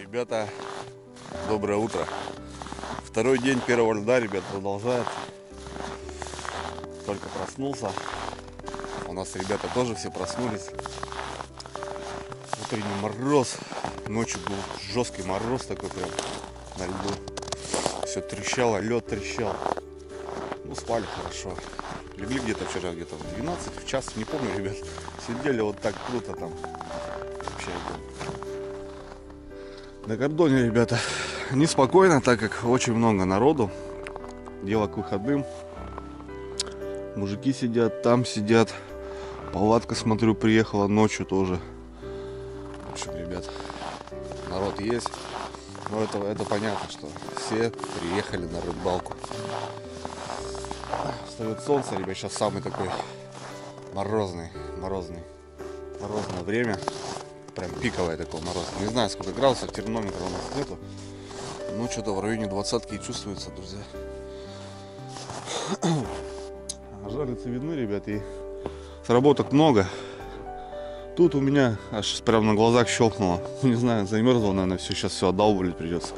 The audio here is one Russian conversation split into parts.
Ребята, доброе утро. Второй день первого льда, ребят, продолжается. Только проснулся. У нас ребята тоже все проснулись. Утренний мороз. Ночью был жесткий мороз такой прям на льду. Все трещало, лед трещал. Ну, спали хорошо. Легли где-то вчера, где-то в 12, в час, не помню, ребят. Сидели вот так круто там. Вообще, на кордоне, ребята, неспокойно, так как очень много народу. Дело к выходным. Мужики сидят, там сидят. Палатка, смотрю, приехала ночью тоже. В общем, ребят, народ есть. Но это понятно, что все приехали на рыбалку. Встает солнце, ребят, сейчас самый такой морозное время. Прям пиковое такое мороз. Не знаю, сколько градусов, термометра у нас нету. Ну, что-то в районе 20-ки чувствуется, друзья. Жарится видны, ребят, и сработок много. Тут у меня аж прям на глазах щелкнуло. Не знаю, замерзло, наверное, все. Сейчас все отдалбливать придется.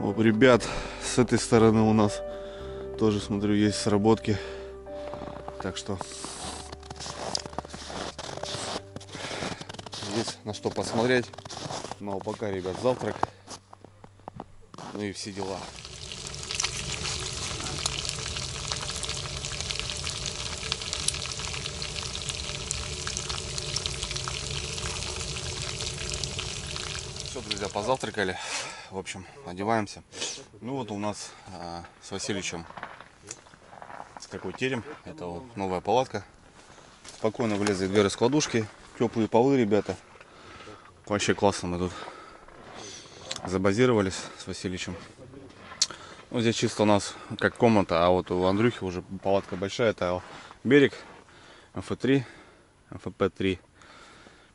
Вот, ребят, с этой стороны у нас тоже, смотрю, есть сработки. Так что есть на что посмотреть. Ну, пока, ребят, завтрак. Ну и все дела. Все, друзья, позавтракали. В общем, одеваемся. Ну вот у нас с Васильевичем такой терем. Это вот новая палатка. Спокойно влезли две раскладушки. Теплые полы, ребята. Вообще классно мы тут забазировались с Васильевичем. Ну, здесь чисто у нас как комната, а вот у Андрюхи уже палатка большая. Это берег, МФ3, МФП3.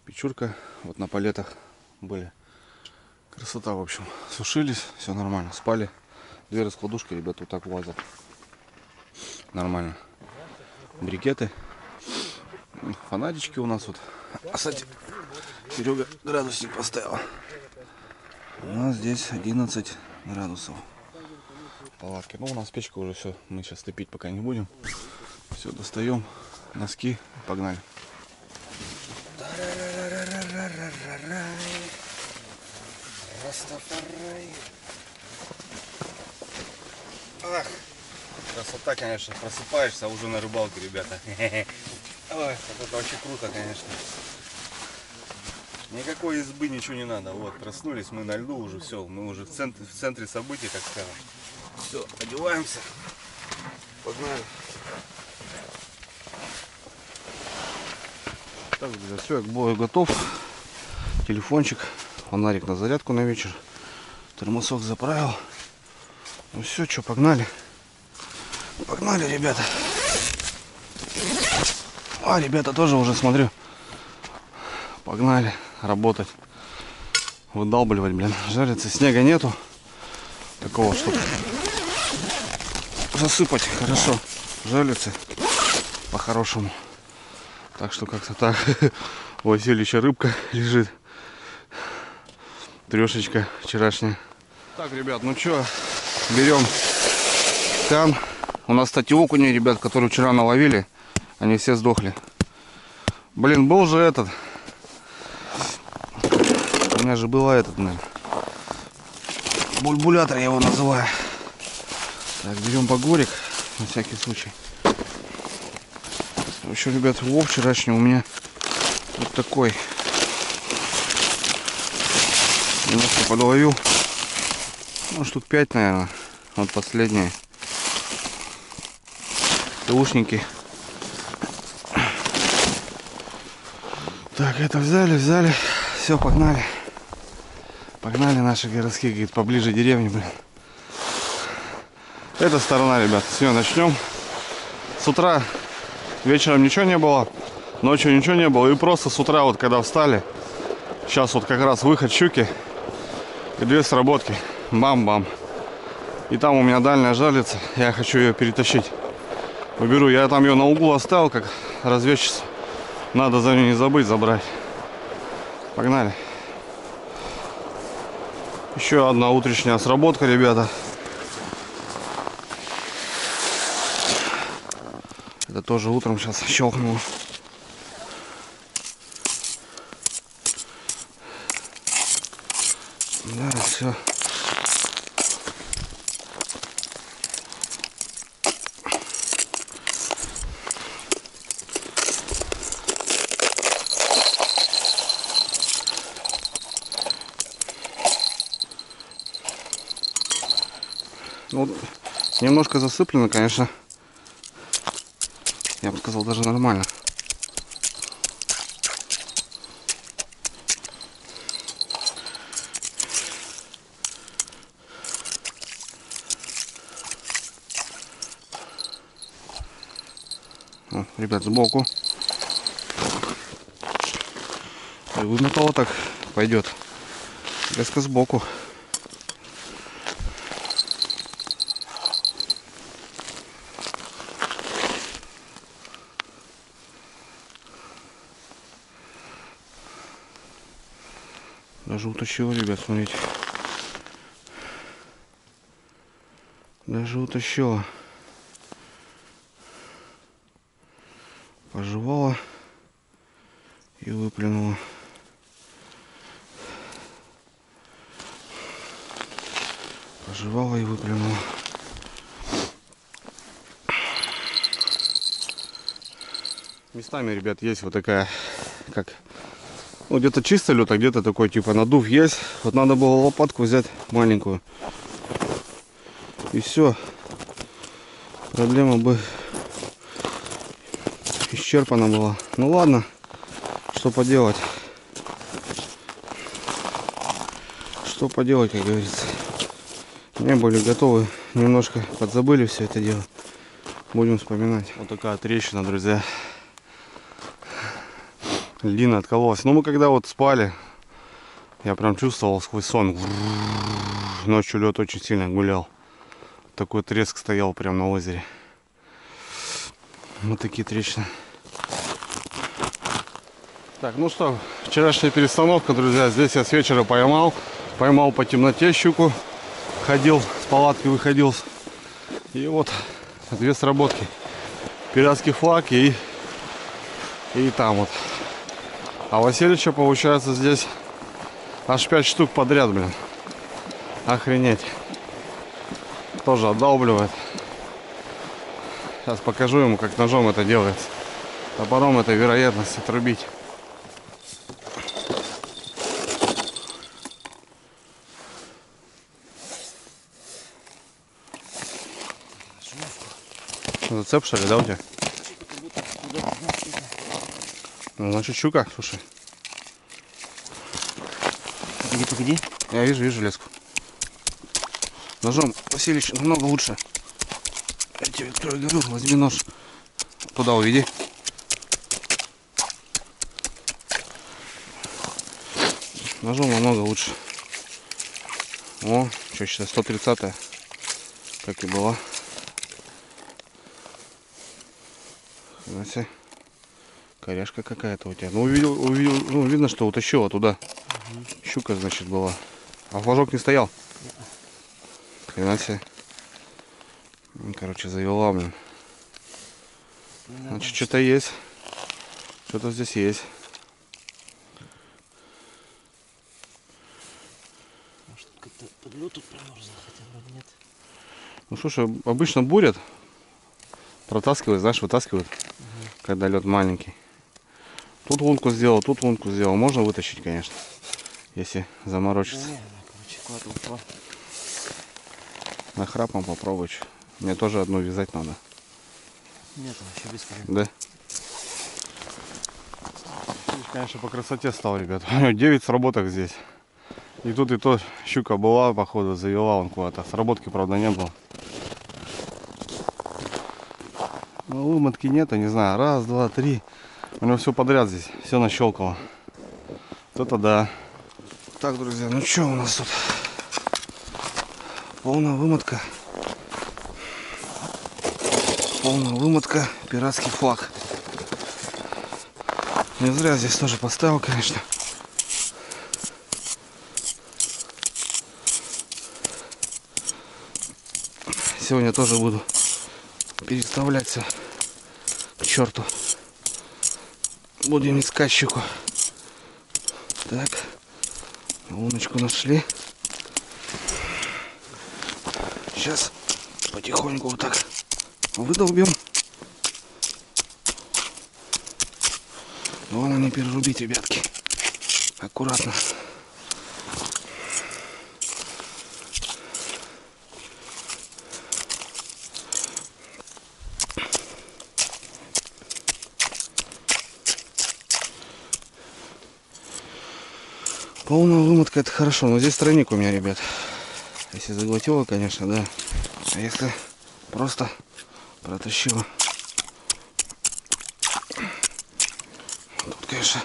Печурка. Вот на палетах были. Красота, в общем. Сушились, все нормально. Спали. Две раскладушки, ребята, вот так влазят. Нормально. Брикеты. Фонарички у нас вот. Кстати, Серега градусник поставил. У нас здесь 11 градусов. Палатки. Ну, у нас печка уже все. Мы сейчас топить пока не будем. Все, достаем. Носки. Погнали. Ах, красота, конечно. Просыпаешься, а уже на рыбалке, ребята. Ой, это вообще круто, конечно. Никакой избы, ничего не надо. Вот, проснулись мы на льду уже, все. Мы уже в центре событий, так скажем. Все, одеваемся. Погнали. Так, друзья, все, к бою готов. Телефончик, фонарик на зарядку на вечер. Термосок заправил. Ну все, что, погнали. Погнали, ребята. А, ребята тоже уже, смотрю. Погнали работать. Выдалбливать, блин. Жарится, снега нету. Такого, чтобы засыпать хорошо. Жарится по-хорошему. Так что как-то так. У Васильевича рыбка лежит. Трешечка вчерашняя. Так, ребят, ну что, берем кан. У нас, кстати, окуни, ребят, которые вчера наловили, они все сдохли. Блин, был же этот. У меня же была этот, блин. Бульбулятор я его называю. Так, берем багорик, на всякий случай. Еще, ребят, улов вчерашний у меня вот такой. Немножко подловил. Ну, штук 5, наверное. Вот последние. Ушники. Так, это взяли. Все, погнали. Погнали наши городские, говорит, поближе деревни, блин. Эта сторона, ребят, с нее начнем. С утра, вечером ничего не было, ночью ничего не было. И просто с утра, вот когда встали, сейчас вот как раз выход щуки и 2 сработки. Бам-бам. И там у меня дальняя жалится, я хочу ее перетащить. Уберу, я там ее на углу оставил, как разведчицу. Надо за нее не забыть забрать. Погнали. Еще одна утренняя сработка, ребята. Это тоже утром сейчас щелкнуло. Да, все. Ну, немножко засыплено, конечно. Я бы сказал, даже нормально. О, ребят, сбоку. Вымотало так пойдет. Резко сбоку. Даже утащила, ребят, смотрите. Даже утащила. Пожевала и выплюнула. Пожевала и выплюнула. Местами, ребят, есть вот такая, как... Ну, где-то чисто лед, а где-то такой, типа, надув есть. Вот надо было лопатку взять маленькую. И все. Проблема бы исчерпана была. Ну ладно, что поделать. Что поделать, как говорится. Не были готовы. Немножко подзабыли все это дело. Будем вспоминать. Вот такая трещина, друзья. Льдина откололась. Ну, мы когда вот спали, я прям чувствовал сквозь сон. Ночью лед очень сильно гулял. Такой треск стоял прям на озере. Вот такие трещины. Так, ну что, вчерашняя перестановка, друзья. Здесь я с вечера поймал. Поймал по темноте щуку. Ходил, с палатки выходил. И вот 2 сработки. Пиратский флаг и там вот. А Васильевича, получается, здесь аж 5 штук подряд, блин. Охренеть. Тоже отдалбливает. Сейчас покажу ему, как ножом это делается. Топором это вероятность отрубить. Зацеп, что ли, да, у тебя? Ну, значит, щука, слушай. Погоди, погоди. Я вижу леску. Ножом, Васильевич, намного лучше. Я тебе кто говорю, возьми нож. Туда уведи. Ножом намного лучше. О, что считай, 130-я. Как и была. Знаете, коряшка какая-то у тебя. Ну, увидел, ну, видно, что утащила туда. Угу. Щука, значит, была. А флажок не стоял. Хрена себе. Короче, завела, блин. Значит, что-то есть. Что-то здесь есть. Может, как-то под лёд тут промерзло, хотя вроде нет. Ну, слушай, обычно бурят. Протаскивают, знаешь, вытаскивают. Когда лед маленький. Тут лунку сделал, тут лунку сделал. Можно вытащить, конечно. Если заморочиться. Да, короче, куда-то ушла. Нахрапом попробовать. Мне тоже одну вязать надо. Нет, вообще бесполезно. Да? Конечно, по красоте стал, ребят. 9 сработок здесь. И тут и то щука была, походу, завела он куда-то. Сработки, правда, не было. Ну, вымотки нету, не знаю. Раз, два, три. У него все подряд здесь. Все нащелкало. Вот это да. Так, друзья, ну что у нас тут? Полная вымотка. Полная вымотка. Пиратский флаг. Не зря здесь тоже поставил, конечно. Сегодня тоже буду переставляться к черту. Будем искать щуку. Так, луночку нашли. Сейчас потихоньку вот так выдолбим. Главное не перерубить, ребятки. Аккуратно. Полная вымотка — это хорошо, но здесь тройник у меня, ребят. Если заглотила, конечно, да. А если просто протащила. Тут, конечно,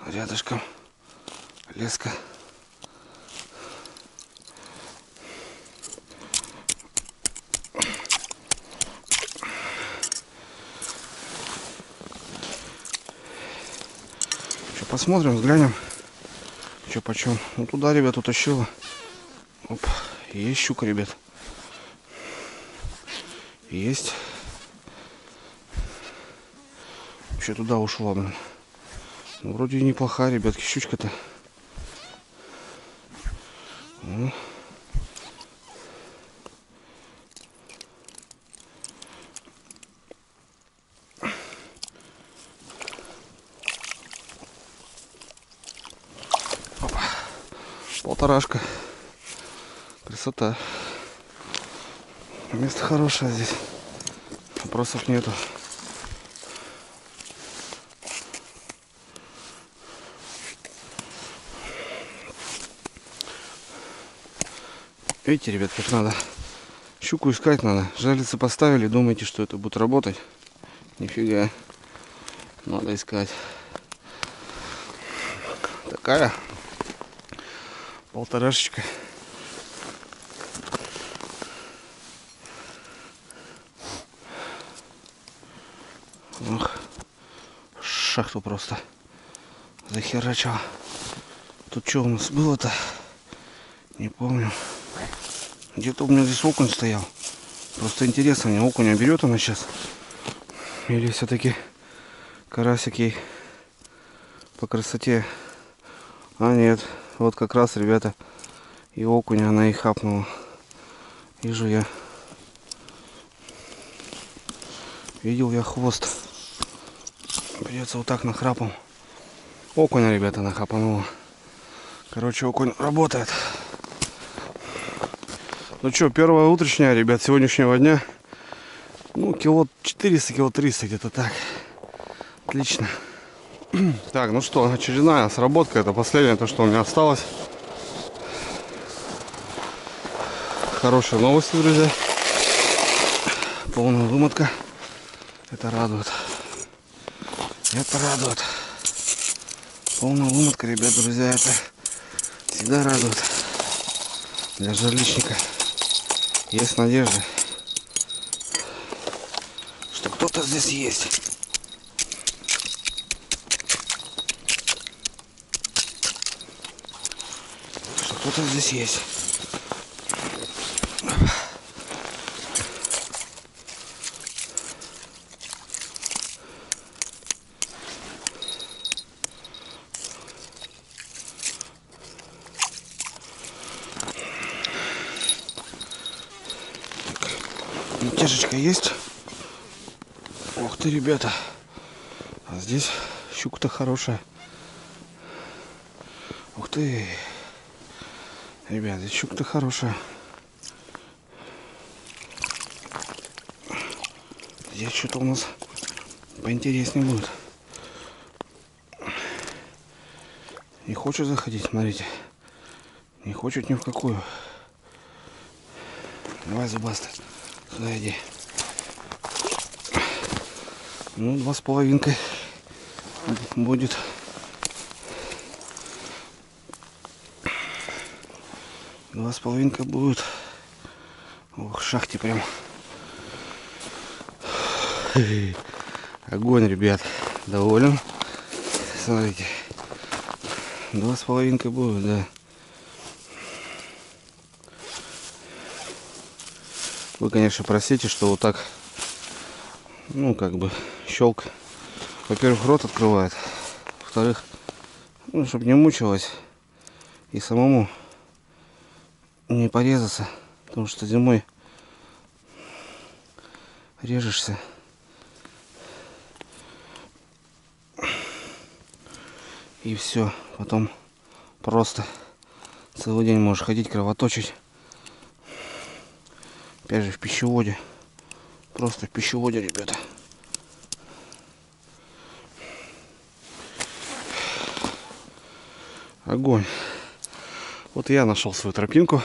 рядышком леска. Что, посмотрим, взглянем. Че почем? Ну туда, ребят, утащила. Оп, есть щука, ребят. Есть. Вообще туда ушла, блин. Ну, вроде и неплохая, ребятки, щучка-то. Ну. Полторашка. Красота. Место хорошее здесь. Вопросов нету. Видите, ребят, как надо. Щуку искать надо. Жерлицы поставили, думаете, что это будет работать? Нифига. Надо искать. Такая полторашечка. Ох, шахту просто захерачила. Тут что у нас было-то? Не помню. Где-то у меня здесь окунь стоял. Просто интересно мне, окуня берет она сейчас? Или все-таки карасик ей по красоте? А нет, вот как раз, ребята, и окуня она и хапнула. Вижу я. Видел я хвост. Придется вот так нахрапом. Окуня, ребята, нахапанула. Короче, окунь работает. Ну что, первая утренняя, ребят, сегодняшнего дня. Ну, кило 400, кило 300, где-то так. Отлично. Так, ну что, очередная сработка. Это последнее, то, что у меня осталось. Хорошие новости, друзья. Полная вымотка. Это радует. Это радует. Полная вымотка, ребят, друзья, это всегда радует. Для жерличника есть надежда, что кто-то здесь есть. Что кто-то здесь есть. Натяжечка есть. Ух ты, ребята. А здесь щука-то хорошая. Ух ты. Ребят, здесь щука-то хорошая. Здесь что-то у нас поинтереснее будет. Не хочет заходить, смотрите. Не хочет ни в какую. Давай, зубастый. Сюда иди. Ну, 2,5 будет. Два с половинкой будет. Ох, шахте прям. Огонь, ребят. Доволен. Смотрите. 2,5 будет, да. Вы, конечно, простите, что вот так, ну, как бы, щелк. Во-первых, рот открывает. Во-вторых, ну, чтобы не мучилась. И самому не порезаться. Потому что зимой режешься. И все. Потом просто целый день можешь ходить, кровоточить. Опять же в пищеводе. Просто в пищеводе, ребята. Огонь. Вот и я нашел свою тропинку.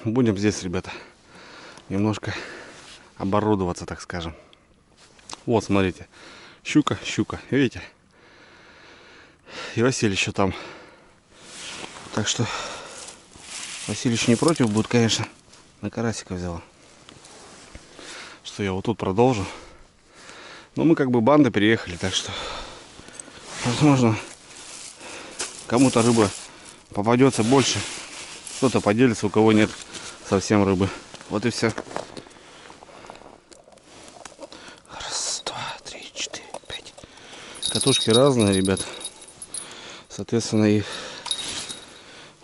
Будем здесь, ребята, немножко оборудоваться, так скажем. Вот, смотрите. Щука, щука. Видите? И Василий еще там. Так что Василич не против будет, конечно. На карасика взяла. Что я вот тут продолжу. Но мы как бы банда переехали, так что возможно кому-то рыба попадется больше. Кто-то поделится, у кого нет совсем рыбы. Вот и все. Раз, два, три, 4, 5. Катушки разные, ребят. Соответственно, и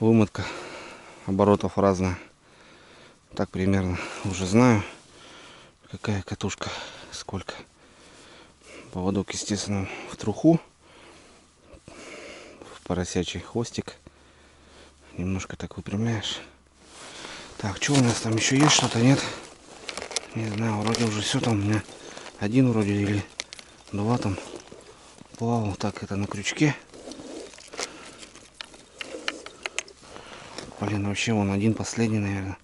вымотка оборотов разная. Так примерно уже знаю, какая катушка, сколько. Поводок, естественно, в труху. В поросячий хвостик. Немножко так выпрямляешь. Так, что у нас там еще есть? Что-то нет? Не знаю, вроде уже все там у меня. Один вроде или два там плавал. Так, это на крючке. Блин, вообще вон один последний, наверное.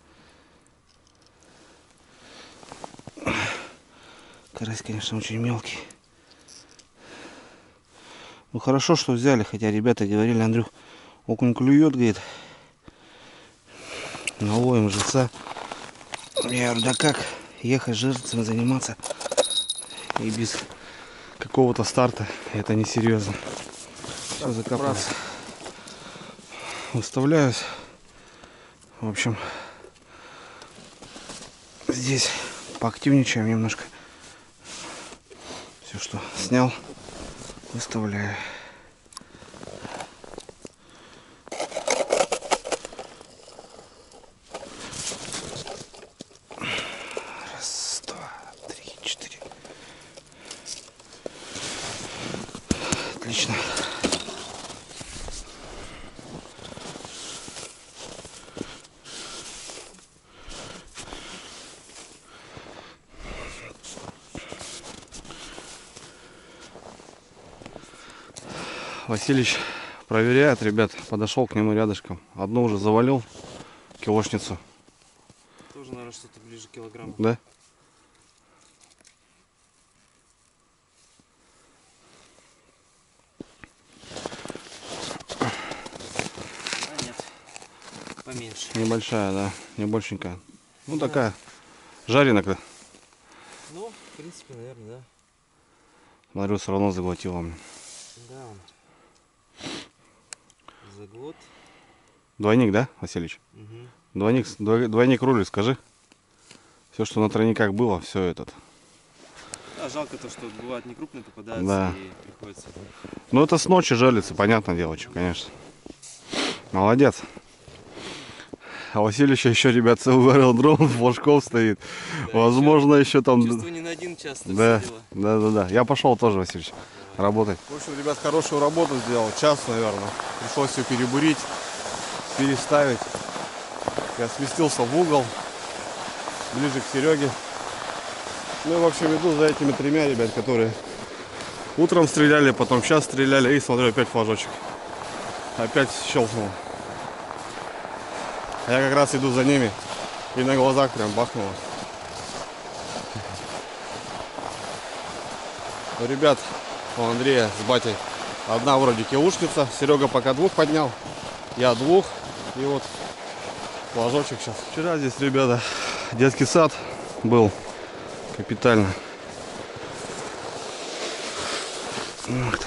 Карась, конечно, очень мелкий. Ну хорошо, что взяли, хотя ребята говорили, Андрюх, окунь клюет, говорит. Наловим живца. Я говорю, да как ехать жирцем заниматься и без какого-то старта, это несерьезно. Все, закопался. Выставляюсь. В общем, здесь поактивничаем немножко. Все, что снял, выставляю. Раз, два, три, 4. Отлично. Василич проверяет, ребят, подошел к нему рядышком. Одну уже завалил, килошницу. Тоже, наверное, что-то ближе к килограмму. Да? А нет, поменьше. Небольшая, да, небольшенькая. Ну такая, жареная. Ну, в принципе, наверное, да. Смотрю, все равно заглотила мне. Да. Заглот. Двойник, да, Васильевич? Угу. Двойник рулит, скажи. Все, что на тройниках было, все этот. Да, жалко то, что бывает не крупные попадаются, Да. и приходится. Ну это с ночи жалится, понятное дело, что, конечно. Молодец. А Васильевич еще, ребят, целый аэродром флажков стоит. Да, Возможно, еще там... Чувствую, не на один час так Да, все дело. да. Я пошел тоже, Васильевич, работать. В общем, ребят, хорошую работу сделал. Час, наверное. Пришлось все перебурить, переставить. Я сместился в угол, ближе к Сереге. Ну и, в общем, иду за этими тремя, ребят, которые утром стреляли, потом сейчас стреляли. И смотрю, опять флажочек. опять щелкнул. Я как раз иду за ними, и на глазах прям бахнуло. У ребят, у Андрея с батей одна вроде килушница. Серега пока 2 поднял, я 2. И вот флажочек сейчас. Вчера здесь, ребята, детский сад был капитально. Ух ты.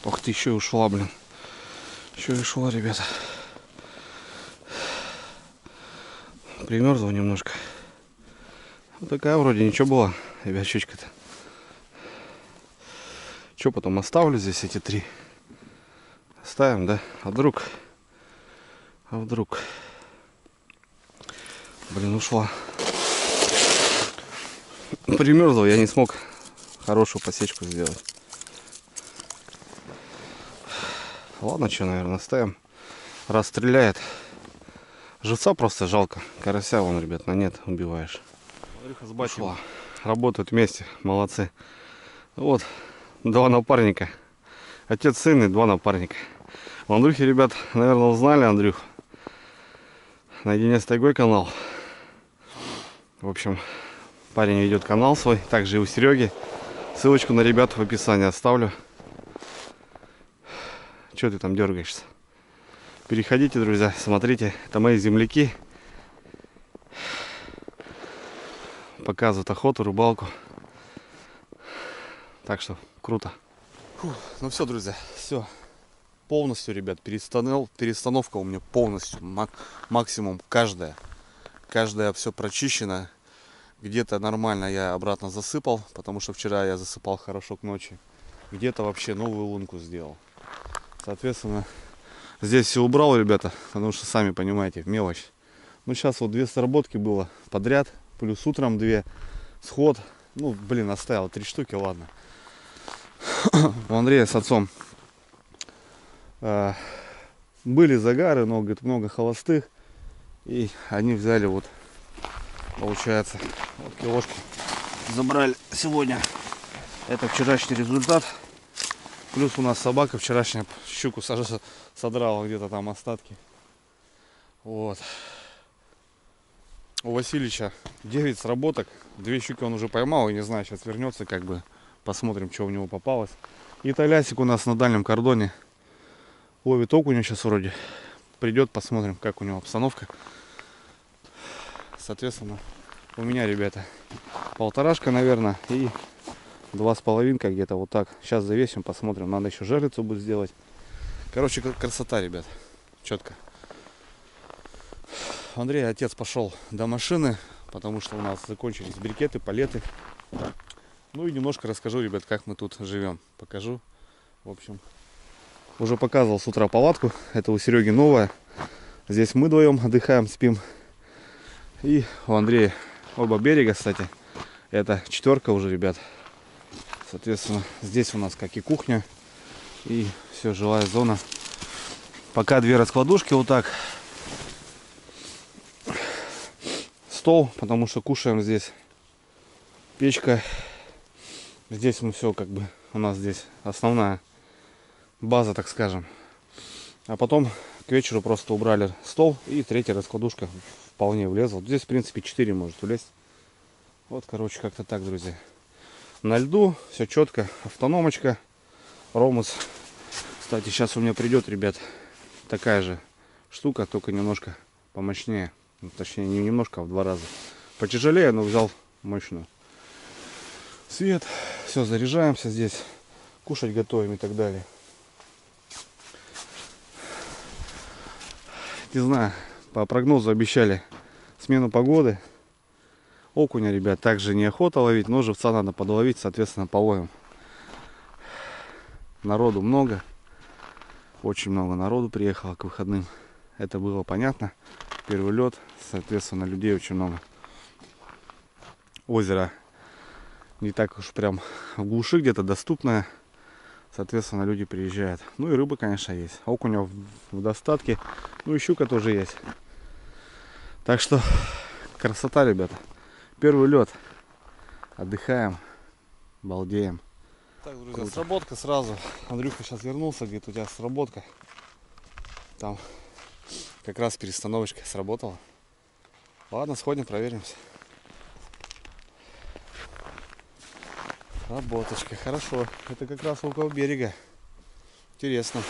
Ох ты, еще и ушла, блин. Еще и ушла, ребята. Примерзла немножко. Вот такая вроде ничего была, ребят, щучка-то. Что потом оставлю здесь эти 3? Оставим, да? А вдруг? А вдруг? Блин, ушла. Примерзла, я не смог хорошую посечку сделать. Ладно, что, наверное, оставим. Раз стреляет. Живца просто жалко. Карася вон, ребят, на нет убиваешь. Андрюха с батей работают вместе, молодцы. Вот, 2 напарника. Отец, сын и 2 напарника. У Андрюхи, ребят, наверное, узнали Андрюх. Наедине с тайгой канал. В общем, парень ведет канал свой. Также и у Сереги. Ссылочку на ребят в описании оставлю. Че ты там дергаешься? Переходите, друзья, смотрите. Это мои земляки. Показывают охоту, рыбалку. Так что круто. Фух, ну все, друзья, все. Полностью, ребят, перестановка у меня полностью. Максимум каждая. Каждая все прочищено. Где-то нормально я обратно засыпал, потому что вчера я засыпал хорошо к ночи. Где-то вообще новую лунку сделал. Соответственно, здесь все убрал, ребята, потому что, сами понимаете, мелочь. Ну, сейчас вот 2 сработки было подряд, плюс утром 2, сход. Ну, блин, оставил 3 штуки, ладно. У Андрея с отцом были загары, но, говорит, много холостых. И они взяли вот, получается, вот килошку забрали сегодня. Это вчерашний результат. Плюс у нас собака вчерашняя щуку содрала, где-то там остатки. Вот. У Васильевича 9 сработок. 2 щуки он уже поймал. И не знаю, сейчас вернется, как бы посмотрим, что у него попалось. И Толясик у нас на дальнем кордоне ловит окуня сейчас вроде. Придет, посмотрим, как у него обстановка. Соответственно, у меня, ребята, 1,5, наверное, и 2,5 где-то вот так. Сейчас завесим, посмотрим. Надо еще жерлицу будет сделать. Короче, красота, ребят. Четко. Андрей, отец, пошел до машины, потому что у нас закончились брикеты, палеты. Ну и немножко расскажу, ребят, как мы тут живем. Покажу. В общем, уже показывал с утра палатку. Это у Сереги новая. Здесь мы вдвоем отдыхаем, спим. И у Андрея оба берега, кстати. Это 4 уже, ребят. Соответственно, здесь у нас как и кухня. И все, жилая зона. Пока 2 раскладушки вот так. Стол, потому что кушаем здесь. Печка. Здесь мы все как бы, у нас здесь основная база, так скажем. А потом к вечеру просто убрали стол, и 3-я раскладушка вполне влезла. Здесь, в принципе, 4 может влезть. Вот, короче, как-то так, друзья. На льду, все четко. Автономочка, ромус. Кстати, сейчас у меня придет, ребят, такая же штука, только немножко помощнее. Ну, точнее, не немножко, а в 2 раза. Потяжелее, но взял мощную. Свет. Все, заряжаемся здесь. Кушать готовим и так далее. Не знаю, по прогнозу обещали смену погоды. Окуня, ребят, также неохота ловить, но живца надо подловить, соответственно, половим. Народу много. Очень много народу приехало к выходным. Это было понятно. Первый лед, соответственно, людей очень много. Озеро не так уж прям в глуши, где-то доступное. Соответственно, люди приезжают. Ну и рыба, конечно, есть. Окуня в достатке. Ну и щука тоже есть. Так что красота, ребята. Первый лед. Отдыхаем. Балдеем. Так, друзья, сработка сразу. Андрюха сейчас вернулся, говорит, у тебя сработка. Там как раз перестановочка сработала. Ладно, сходим, проверимся. Работочка, хорошо. Это как раз около берега. Интересно.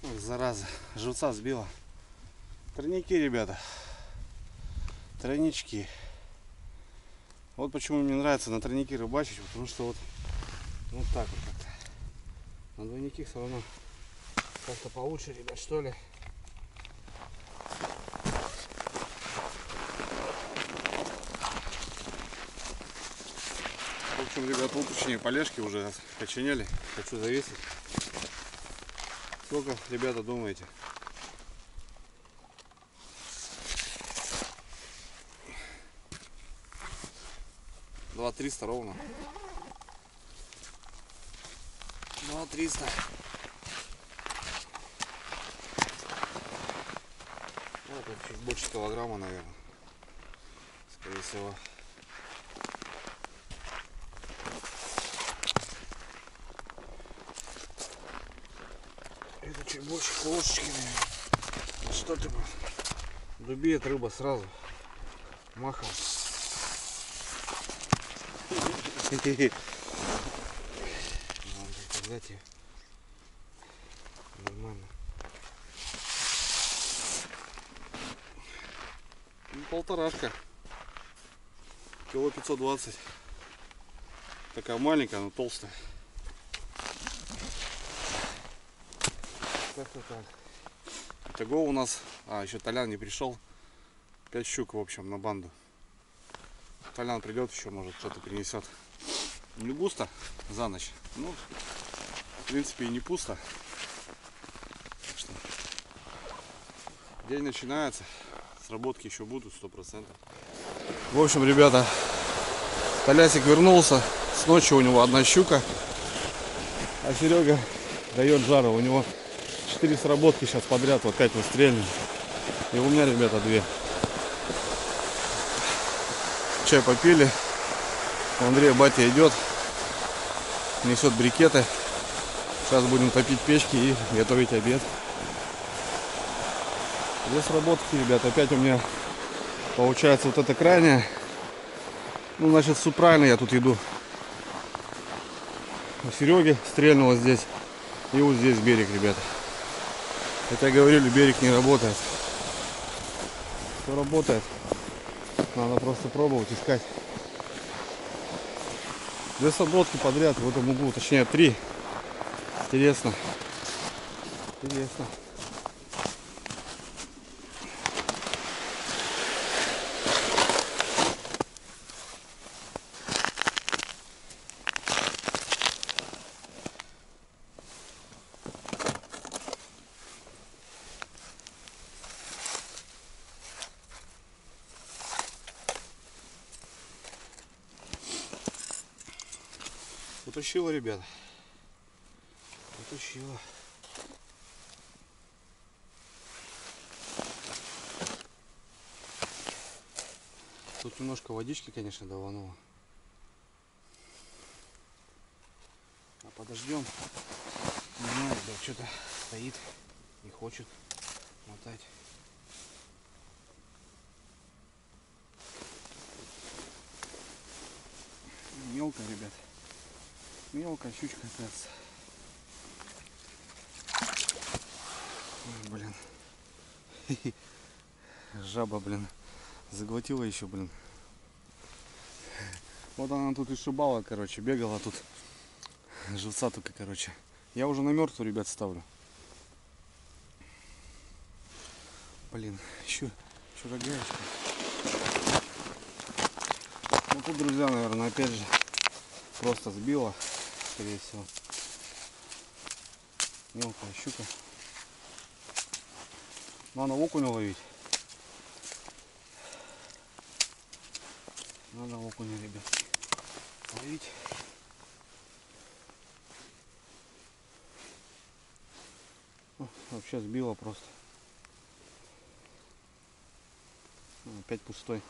Ой, зараза, живца сбила. Тройники, ребята. Тройнички. Вот почему мне нравится на тройники рыбачить, потому что вот так вот как-то. На двойники все равно как-то получше, ребят, что ли. В общем, ребят, утренние полежки уже коченели. Хочу завесить. Сколько, ребята, думаете? $2 300 ровно. 2 300. Вот это чуть больше килограмма, наверное. Скорее всего. Это чуть больше кошечки, наверное. Что ты, дубеет рыба сразу. Махом. Надо взять ее. Нормально. Полторашка. Кило 520. Такая маленькая, но толстая. Как-то так. Итого у нас, еще Толян не пришел. 5 щук, в общем, на банду. Толян придет еще, может, что-то принесет. Не густо за ночь. Ну, в принципе, и не пусто. Так что день начинается. Сработки еще будут 100%. В общем, ребята, Толясик вернулся. С ночи у него одна щука. А Серега дает жару. У него 4 сработки сейчас подряд. Вот 5 выстрелили. И у меня, ребята, 2. Чай попили. У Андрея батя идет. Несет брикеты. Сейчас будем топить печки и готовить обед. 2 сработки, ребята. Опять у меня получается вот это крайняя. Ну, значит, все правильно я тут иду. У Сереги стрельнуло здесь. И вот здесь берег, ребята. Хотя говорили, берег не работает. Все работает. Надо просто пробовать, искать. 2 сработки подряд в этом углу. Точнее, 3. Интересно. Интересно. Утащила, ребята. Утащила. Тут немножко водички, конечно, давануло. А подождем. Не знаю, да, что-то стоит, не хочет мотать. Мелкая, ребят. Мелкая щучка, кажется. Ой, блин. Жаба, блин. Заглотила еще, блин. Вот она тут и шибала, короче. Бегала тут. Живца только, короче. Я уже на мертвую, ребят, ставлю. блин, еще рогаечка. Ну тут, друзья, наверное, опять же, просто сбила, скорее всего. Мелкая щука. Надо окуня ловить. Надо окуня, ребят, ловить. О, вообще сбила просто. Опять пустой.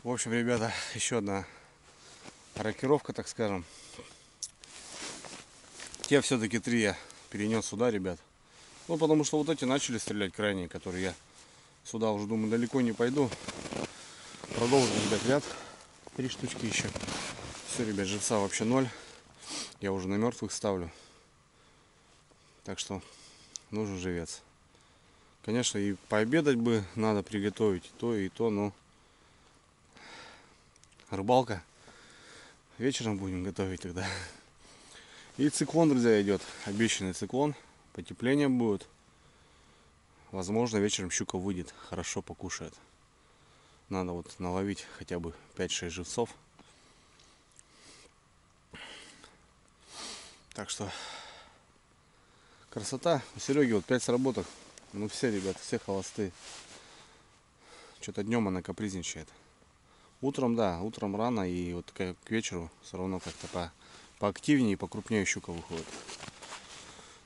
В общем, ребята, еще одна рокировка, так скажем. Те все-таки 3 я перенес сюда, ребят. Ну, потому что вот эти начали стрелять крайние, которые я сюда уже, думаю, далеко не пойду. Продолжим, ребят, ряд. 3 штучки еще. Все, ребят, живца вообще 0. Я уже на мертвых ставлю. Так что нужен живец. Конечно, и пообедать бы надо приготовить и то, но рыбалка. Вечером будем готовить тогда. И циклон, друзья, идет. Обещанный циклон. Потепление будет. Возможно, вечером щука выйдет. Хорошо покушает. Надо вот наловить хотя бы 5-6 живцов. Так что красота. У Сереги вот 5 сработок. Ну все, ребята, все холостые. Что-то днем она капризничает. Утром, да, утром рано, и вот к вечеру все равно как-то поактивнее и покрупнее щука выходит.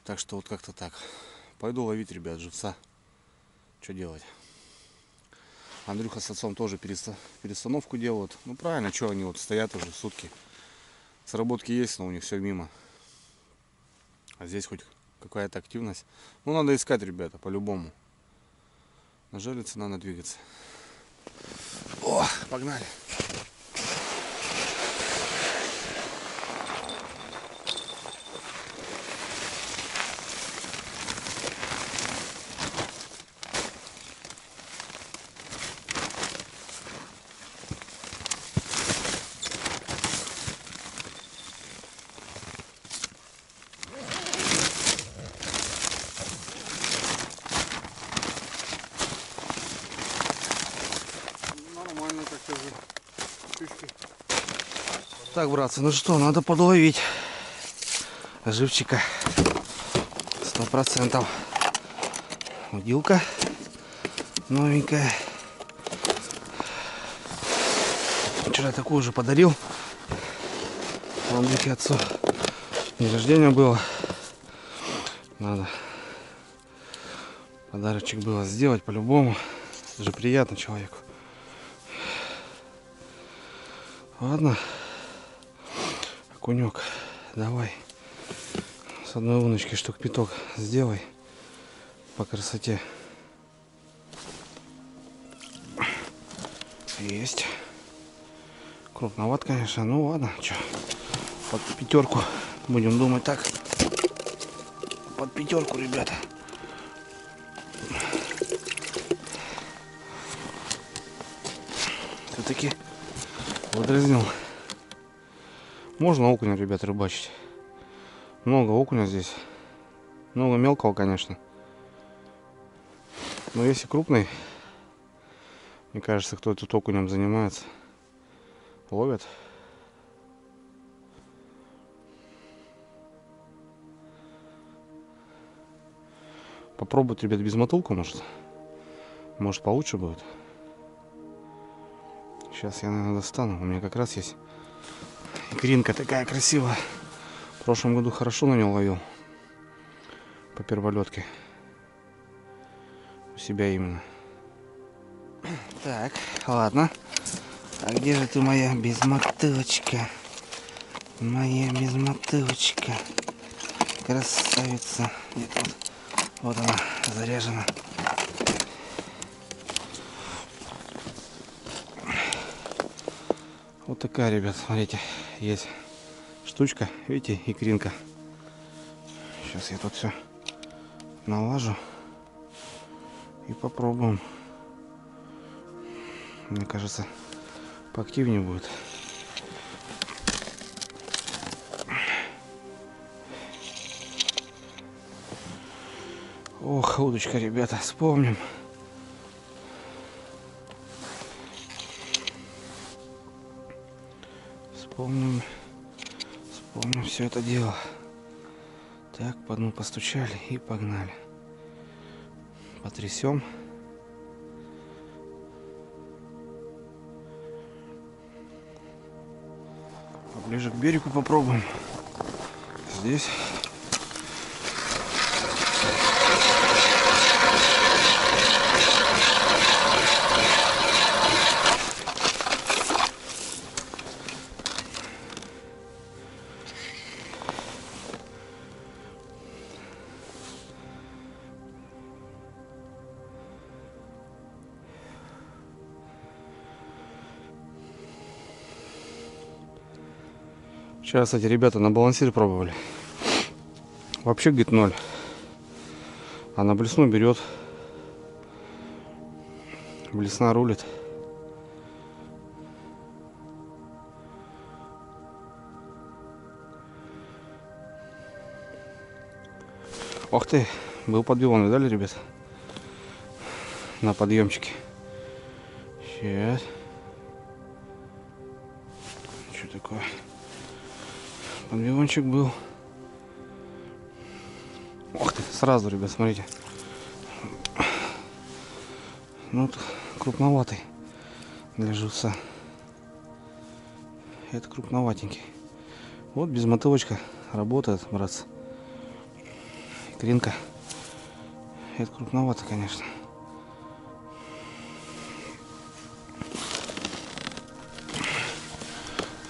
Так что вот как-то так. Пойду ловить, ребят, живца. Что делать? Андрюха с отцом тоже перестановку делают. Ну правильно, что они вот стоят уже сутки. Сработки есть, но у них все мимо. А здесь хоть какая-то активность. Ну надо искать, ребята, по-любому. Нажалиться, надо двигаться. О, погнали. Так, братцы, ну что, надо подловить живчика 100%. Удилка новенькая. Вчера такую же подарил. Андрюхе отцу день рождения было. Надо подарочек было сделать по-любому. Это же приятно человеку. Ладно. Окунек, давай с одной удочки штук 5 сделай по красоте. Есть. Крупноват, конечно. Ну ладно, что, под 5 будем думать так. Под 5, ребята. Все-таки подразнил. Можно окуня, ребят, рыбачить. Много окуня здесь. Много мелкого, конечно. Но если крупный, мне кажется, кто тут окунем занимается, ловят. Попробовать, ребят, без мотылка, может получше будет. Сейчас я, наверное, достану. У меня как раз есть икринка такая красивая. В прошлом году хорошо на нее ловил. По перволетке. У себя именно. Так, ладно. А где же ты моя без мотылочка? Моя безмотылочка. Красавица. Где-то вот она заряжена. Вот такая, ребят, смотрите, есть штучка, видите, икринка. Сейчас я тут все налажу и попробуем. Мне кажется, поактивнее будет. Ох, удочка, ребята, вспомним. Вспомним все это дело. Так, по дну постучали и погнали. Потрясем. Поближе к берегу попробуем. Здесь. Сейчас, кстати, ребята на балансире пробовали. Вообще, говорит, 0. А на блесну берет. Блесна рулит. Ох ты, был подъем, видали, ребят? На подъемчике. Сейчас. Что такое? Подъемчик был. Ох ты, сразу, ребят, смотрите. Ну, вот крупноватый для живца. Это крупноватенький. Вот безмотылочка работает, братцы. Икринка. Это крупновато, конечно.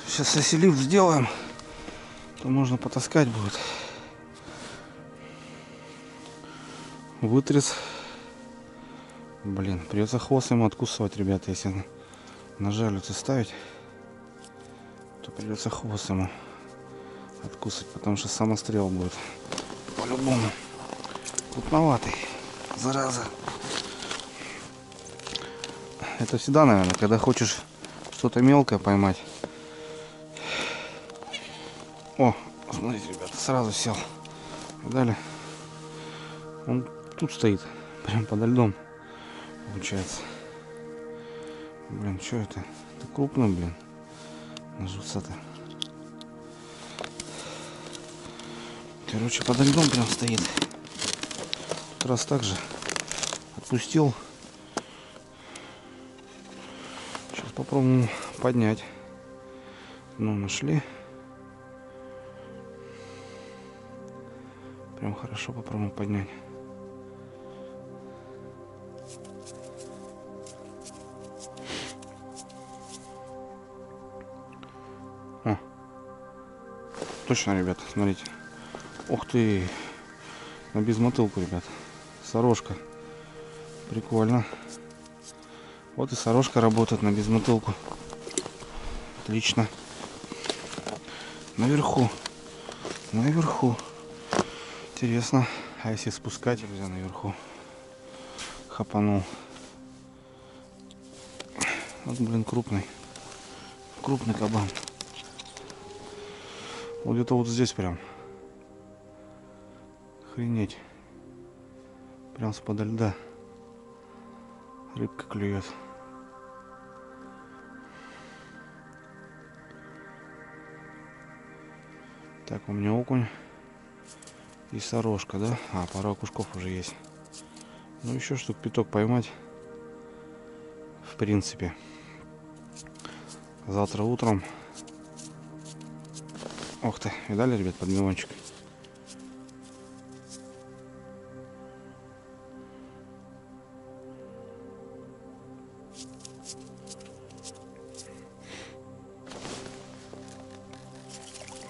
Сейчас если лифт сделаем, то можно потаскать будет. Вытряс. Блин, придется хвост ему откусывать, ребята, если на жалюце ставить, то придется хвост ему откусывать, потому что самострел будет по-любому. Крупноватый, зараза. Это всегда, наверное, когда хочешь что-то мелкое поймать. О, смотрите, ребята, сразу сел. Видали? Он тут стоит, прям подо льдом, получается. Блин, что это? Это крупно, блин. На живца-то. Короче, подо льдом прям стоит. Тут раз так же отпустил. Сейчас попробуем поднять. Ну, нашли. Прям хорошо попробуем поднять. О, точно, ребята, смотрите. Ух ты, на безмотылку, ребят. Сорожка. Прикольно. Вот и сорожка работает на безмотылку. Отлично. Наверху. Наверху. Интересно. А если спускать, друзья, наверху? Хапанул. Вот, блин, крупный. Крупный кабан. Вот где-то вот здесь прям. Охренеть. Прям с-подо льда. Рыбка клюет. Так, у меня окунь и сорожка, да? А, пара окушков уже есть. Ну, еще штук пяток поймать. В принципе. Завтра утром. Ох ты, видали, ребят, подмивончик?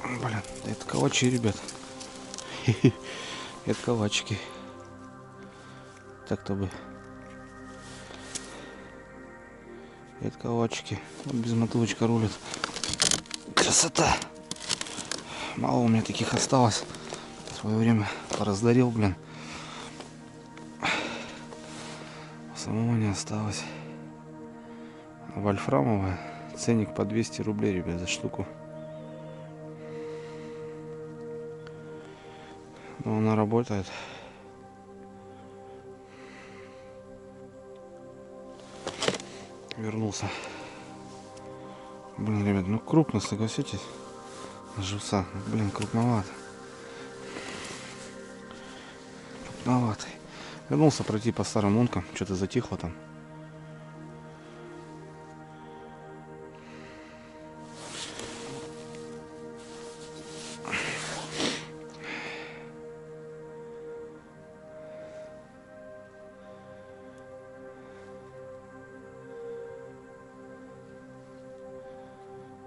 Блин, это калачи, ребят. Это калачики. Так-то бы. Это калачики. Вот без мотылочка рулит. Красота. Мало у меня таких осталось. В свое время пораздарил, блин. Самого не осталось. Вольфрамовая. Ценник по 200 рублей, ребят, за штуку. Но она работает. Вернулся. Блин, ребят, ну крупно, согласитесь. Живца. Блин, крупновато. Крупноватый. Вернулся пройти по старым лункам. Что-то затихло там.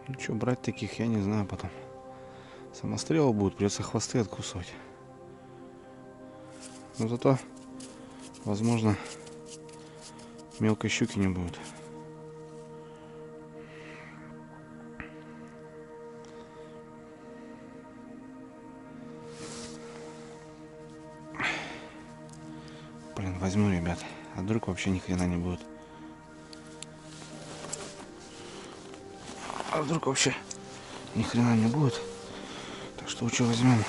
Ну что, брать таких, я не знаю потом. Самострелы будут, придется хвосты откусывать. Но зато, возможно, мелкой щуки не будет. Блин, возьму, ребят. А вдруг вообще ни хрена не будет. А вдруг вообще ни хрена не будет. Так что лучше возьмем.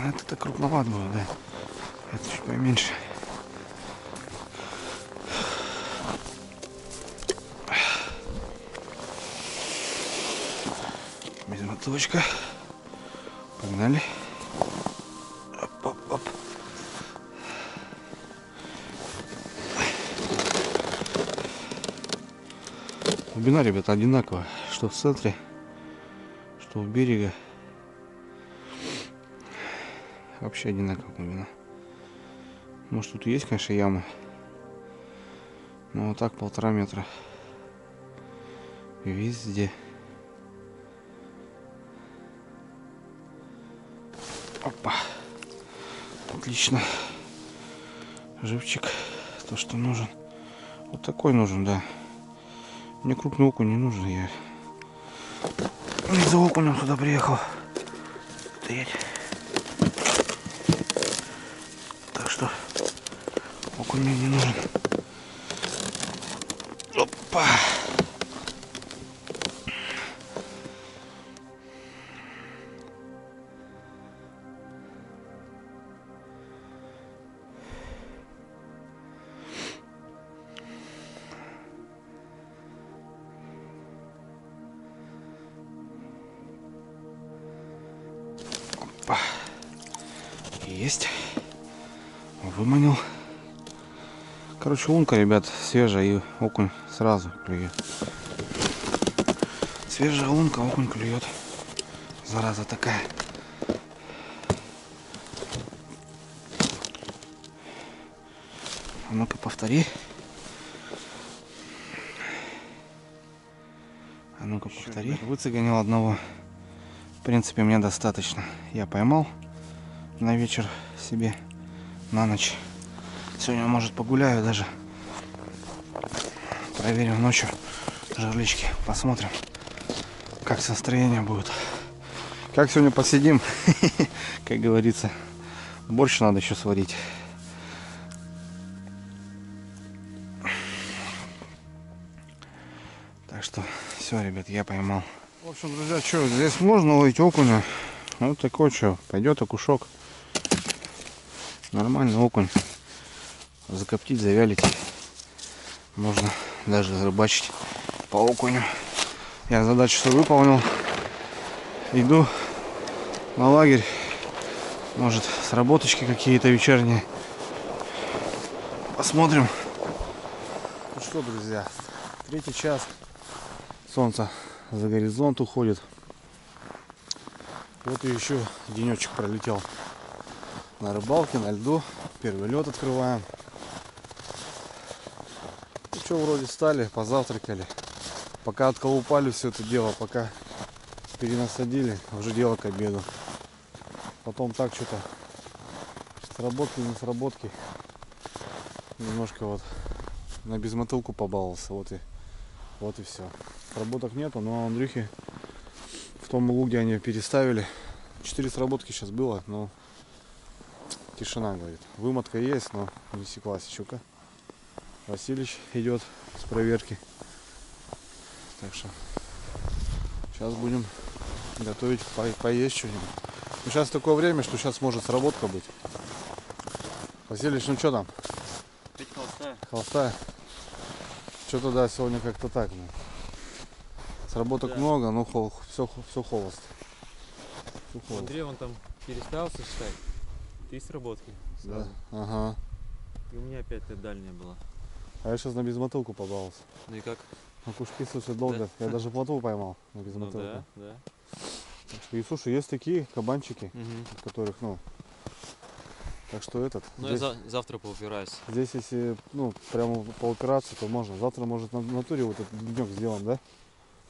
Это крупноват будет, да. Это чуть поменьше. Без мотылочка. Погнали. Оп-оп-оп. Глубина, ребята, одинаковая. Что в центре, что у берега. Вообще одинаковая глубина. Может, тут есть, конечно, ямы. Но вот так 1,5 метра. Везде. Опа. Отлично. Живчик. То, что нужен. Вот такой нужен, да. Мне крупный окунь не нужен. Я не за окунем сюда приехал. Стоять. Так что окунь мне не нужен. Опа. Есть. Выманил. Короче, лунка, ребят, свежая, и окунь сразу клюет. Свежая лунка, окунь клюет. Зараза такая. А ну-ка повтори. А ну-ка повтори. Выцеганил одного. В принципе, мне достаточно. Я поймал на вечер себе, на ночь. Сегодня, может, погуляю даже. Проверим ночью жерлички. Посмотрим, как настроение будет. Как сегодня посидим, как говорится. Борщ надо еще сварить. Так что все, ребят, я поймал. В общем, друзья, что, здесь можно ловить окуня. Вот такой, что, пойдет окушок. Нормальный окунь. Закоптить, завялить. Можно даже рыбачить по окуню. Я задачу свою выполнил. Иду на лагерь. Может, сработочки какие-то вечерние. Посмотрим. Ну что, друзья, 3-й час. Солнце за горизонт уходит. Вот и еще денечек пролетел. На рыбалке, на льду. Первый лед открываем. Ну что, вроде встали, позавтракали. Пока отколупали все это дело, пока перенасадили, уже дело к обеду. Потом так что-то сработки, не сработки. Немножко вот на безмотылку побаловался, вот и все. Сработок нету, но Андрюхи в том углу, где они переставили, 4 сработки сейчас было, но тишина, говорит. Вымотка есть, но не секлась щука. Василич идет с проверки. Так что сейчас будем готовить поесть что-нибудь. Ну, сейчас такое время, что сейчас может сработка быть. Василич, ну что там? Опять холостая. Холостая? Что-то да, сегодня как-то так. Ну. Сработок много, но все холост. Всё У холост. Андрея он там переставился считать. 3 сработки. Да. Сразу. Ага. И у меня опять дальняя была. А я сейчас на безмотылку побаловался. Ну и как? На кушки, слушай, долго. Да? Я даже плотву поймал на Ну безмотылку. да, да. Так что, и слушай, есть такие кабанчики, Мгм. от которых, ну, так что этот. Ну здесь, я завтра поупираюсь. здесь, если, ну, прямо поупираться, то можно. Завтра, может, на натуре вот этот денек сделаем, да?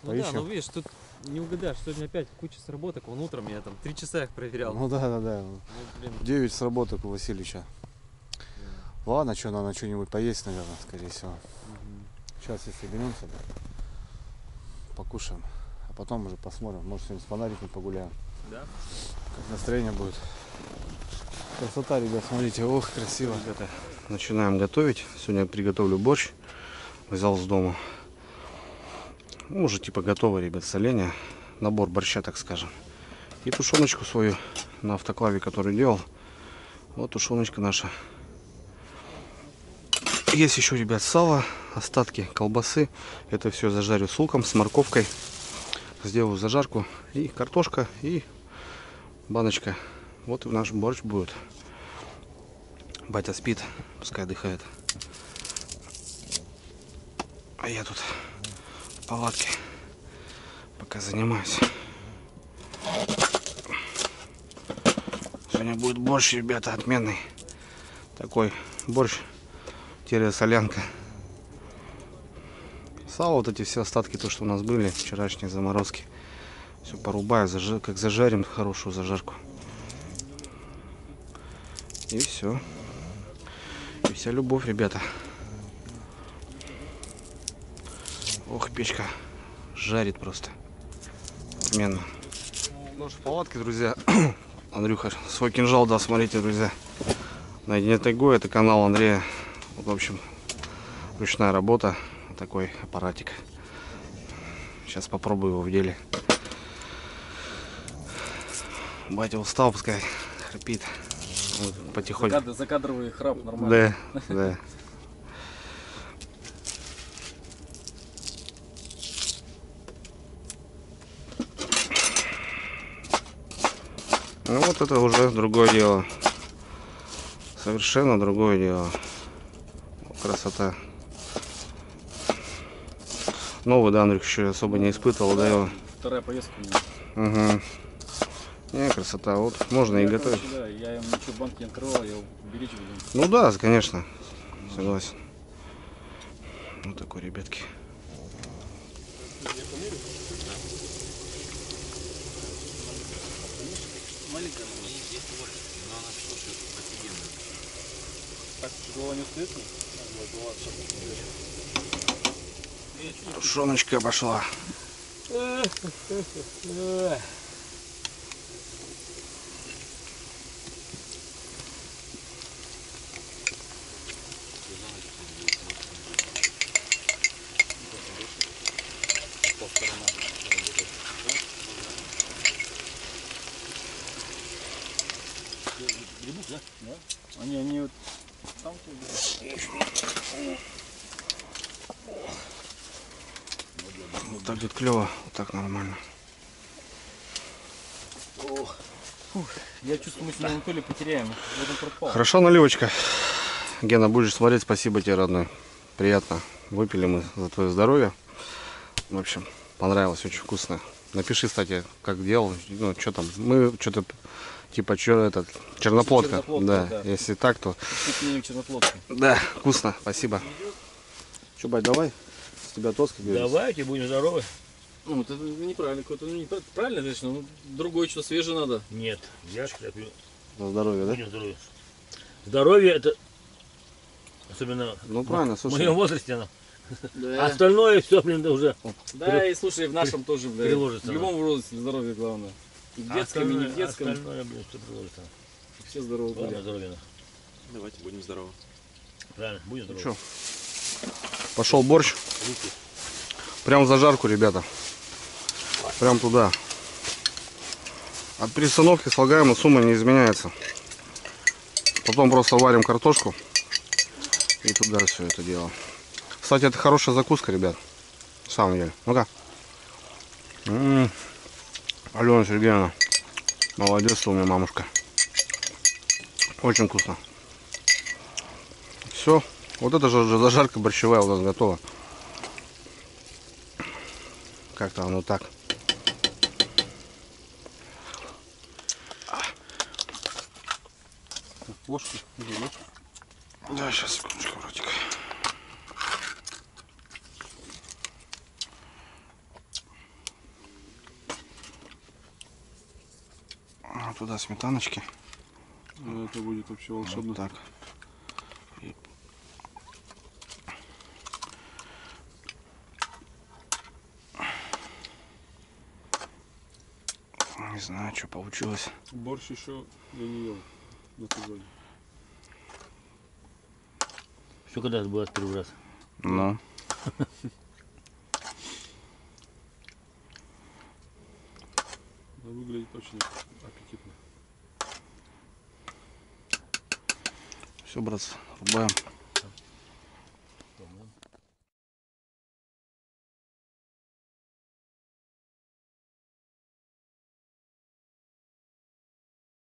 Ну Поищем. да, ну видишь, тут не угадаешь, сегодня опять куча сработок. Вон утром я там 3 часа их проверял. Ну да. Ну, блин. 9 сработок у Васильевича. Да. Ладно, что, надо что-нибудь поесть, наверное, скорее всего. Мгм. Сейчас, если соберемся, да, покушаем. А потом уже посмотрим. Может, сегодня с фонариком погуляем. Да? Как настроение будет. Красота, ребят, смотрите. Ох, красиво. Ребята, начинаем готовить. Сегодня я приготовлю борщ. Взял с дома. Ну, уже типа готово, ребят, соленье. Набор борща, так скажем. И тушеночку свою на автоклаве, который делал. Вот тушеночка наша. Есть еще, ребят, сало, остатки колбасы. Это все зажарю с луком, с морковкой. Сделаю зажарку. И картошка, и баночка. Вот и наш борщ будет. Батя спит, пускай отдыхает. А я тут в палатке пока занимаюсь. Сегодня будет борщ, ребята, отменный. Такой борщ. Солянка. Сало, вот эти все остатки, то, что у нас были, вчерашние заморозки. Все порубаю, как зажарим, хорошую зажарку. И все. И вся любовь, ребята. Ох, печка жарит просто. Отменно. Ну, в палатке, друзья. Андрюха свой кинжал дал, смотрите, друзья. Наедине тайгой, это канал Андрея. Вот, в общем, ручная работа. Вот такой аппаратик. Сейчас попробую его в деле. Батя устал, пускай храпит. Вот, потихоньку. Закадровый храп нормально. Да, да. Ну вот это уже другое дело. Совершенно другое дело. Красота. Новый, да, Андрюх, еще особо не испытывал, да, его? Вторая поездка у меня. Угу. Не, красота. Вот можно и готовить. Да, я им ничего банки не открывал, я его беречь буду. Ну да, конечно. Согласен. Вот такой, ребятки. Маленькая, но есть больше, но она слушает офигенно. Так, голова не устает? Тушеночка пошла. Грибы, да? Да. Они вот там Вот так тут клево, вот так нормально. я чувствую, мы сегодня Анатолия потеряем. В этом пропал. Хорошо, наливочка. Гена, будешь смотреть, спасибо тебе, родной. Приятно. Выпили мы за твое здоровье. В общем, понравилось, очень вкусно. Напиши, кстати, как делал, ну, что там. Мы что-то, типа, что этот, черноплодка. Черноплодка, Да. да. Если так, то... Черноплодка. Да, вкусно, спасибо. Че, бать, давай. С тебя тоска, говорит. Давайте, будем здоровы. Ну, это неправильно, какой-то, ну, правильно, конечно, ну, другое что свежее надо. Нет, я пью. На здоровье, да? Будем здоровье. Здоровье это, особенно Ну правильно, в слушай. моем возрасте, оно. Да. Остальное все, блин, да уже Да, и слушай, в нашем тоже, бля, приложится в любом возрасте здоровье главное. И в детском, и не в детском, Остальное, блин, все приложится. все здоровы Главное были. здоровье. Давайте будем здоровы. Правильно, будем здоровы. Чё? Пошел борщ. Прям в зажарку, ребята. Прям туда. От перестановки слагаемая сумма не изменяется. Потом просто варим картошку. И туда все это дело. Кстати, это хорошая закуска, ребят. На самом деле. Ну-ка. Алена Сергеевна. Молодец, у меня мамушка. Очень вкусно. Все. Вот это же зажарка борщевая у нас готова. Как-то оно так. Ложку. Да, сейчас, секундочку, братик. Туда сметаночки. Это будет вообще волшебно. Вот так. И... Не знаю, что получилось. Борщ еще я не ел на сезоне. Все когда было первый раз. Ну. Выглядит очень аппетитно. Все, братцы, рубаем.